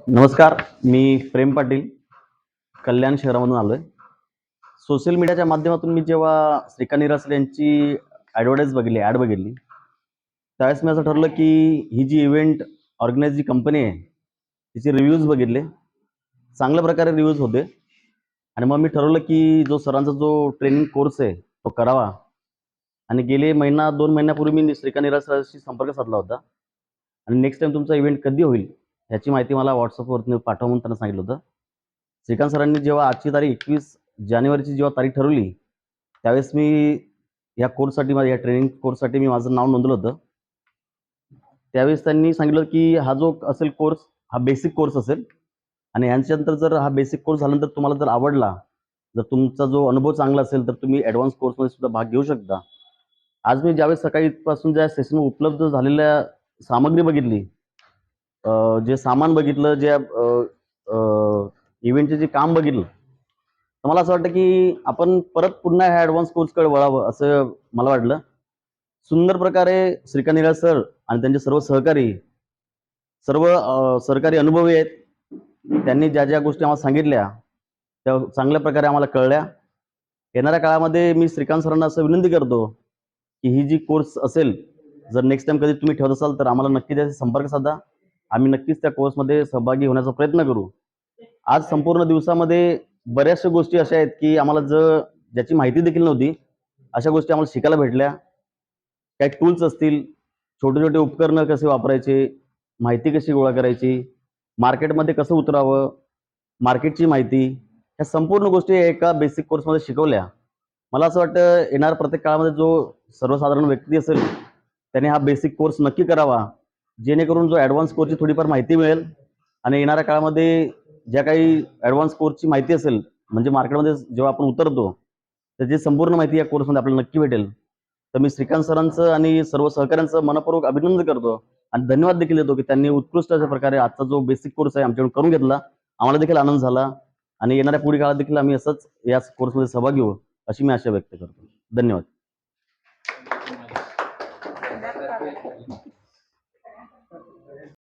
नमस्कार. मी प्रेम पाटील, कल्याण शहरामधून आलोय. सोशल मीडियाच्या माध्यमातून मी जेव्हा श्रीकांत निरासर यांची ॲड बघितली, त्यावेळेस मी असं ठरवलं की ही जी इव्हेंट ऑर्गनाइज जी कंपनी आहे, तिचे रिव्ह्यूज बघितले. चांगल्या प्रकारे रिव्ह्यूज होते आणि मग मी ठरवलं की सरांचा जो ट्रेनिंग कोर्स आहे, तो करावा. आणि गेले महिना 2 महिन्यापूर्वी मी श्रीकांत निरासरशी संपर्क साधला होता आणि नेक्स्ट टाईम तुमचा इव्हेंट कधी होईल, ह्याची माहिती मला WhatsAppवरती पाठवा म्हणून त्यांना सांगितलं होतं. श्रीकांत सरांनी जेव्हा आजची तारीख 21 जानेवारीची जेव्हा तारीख ठरवली, त्यावेळेस मी या कोर्ससाठी या ट्रेनिंग कोर्ससाठी मी माझं नाव नोंदवलं होतं. त्यावेळेस त्यांनी सांगितलं की हा जो असेल कोर्स, हा बेसिक कोर्स असेल आणि ह्याच्यानंतर जर हा बेसिक कोर्स झाल्यानंतर तुम्हाला जर आवडला, जर तुमचा जो अनुभव चांगला असेल, तर तुम्ही ॲडव्हान्स कोर्समध्ये सुद्धा भाग घेऊ शकता. आज मी ज्यावेळेस सकाळीपासून ज्या सेशनवर उपलब्ध झालेल्या सामग्री बघितली, जे सामान बघितलं, इव्हेंटचे जे काम बघितलं, तर मला असं वाटतं की आपण परत पुन्हा ह्या ॲडव्हान्स कोर्सकडे वळावं असं मला वाटलं. सुंदर प्रकारे श्रीकांत निरासर आणि त्यांचे सर्व सहकारी, सर्व सरकारी अनुभवी आहेत. त्यांनी ज्या ज्या गोष्टी आम्हाला सांगितल्या, त्या चांगल्या प्रकारे आम्हाला कळल्या. येणाऱ्या काळामध्ये मी श्रीकांत सरांना असं विनंती करतो की ही जी कोर्स असेल, जर नेक्स्ट टाइम कधी तुम्ही ठेवत असाल, तर आम्हाला नक्की त्याचा संपर्क साधा. आम्ही नक्कीच त्या कोर्समध्ये सहभागी होण्याचा प्रयत्न करू. आज संपूर्ण दिवसामध्ये बऱ्याचशा गोष्टी अशा आहेत की आम्हाला ज्याची माहिती देखील नव्हती, अशा गोष्टी आम्हाला शिकायला भेटल्या. काही टूल्स असतील, छोटे-छोटे उपकरणं कसे वापरायचे, माहिती कशी गोळा करायची, मार्केटमध्ये कसं उतरावं, मार्केटची माहिती, ह्या संपूर्ण गोष्टी एका बेसिक कोर्समध्ये शिकवल्या. मला असं वाटतं येणाऱ्या प्रत्येक काळामध्ये सर्वसाधारण व्यक्ती असेल, त्याने हा बेसिक कोर्स नक्की करावा. जेणेकरून ॲडव्हान्स कोर्सची थोडीफार माहिती मिळेल आणि येणाऱ्या काळामध्ये ज्या काही ॲडव्हान्स कोर्सची माहिती असेल, म्हणजे मार्केटमध्ये जेव्हा आपण उतरतो, त्याची संपूर्ण माहिती या कोर्समध्ये आपल्याला नक्की भेटेल. तर मी श्रीकांत सरांचं आणि सर्व सहकाऱ्यांचं मनःपूर्वक अभिनंदन करतो आणि धन्यवाद देखील देतो की त्यांनी उत्कृष्ट अशा प्रकारे आजचा जो बेसिक कोर्स आहे आमच्याकडून करून घेतला. आम्हाला देखील आनंद झाला आणि येणाऱ्या पुढील काळात देखील आम्ही असंच याच कोर्समध्ये सहभागी होऊ, अशी मी आशा व्यक्त करतो. धन्यवाद.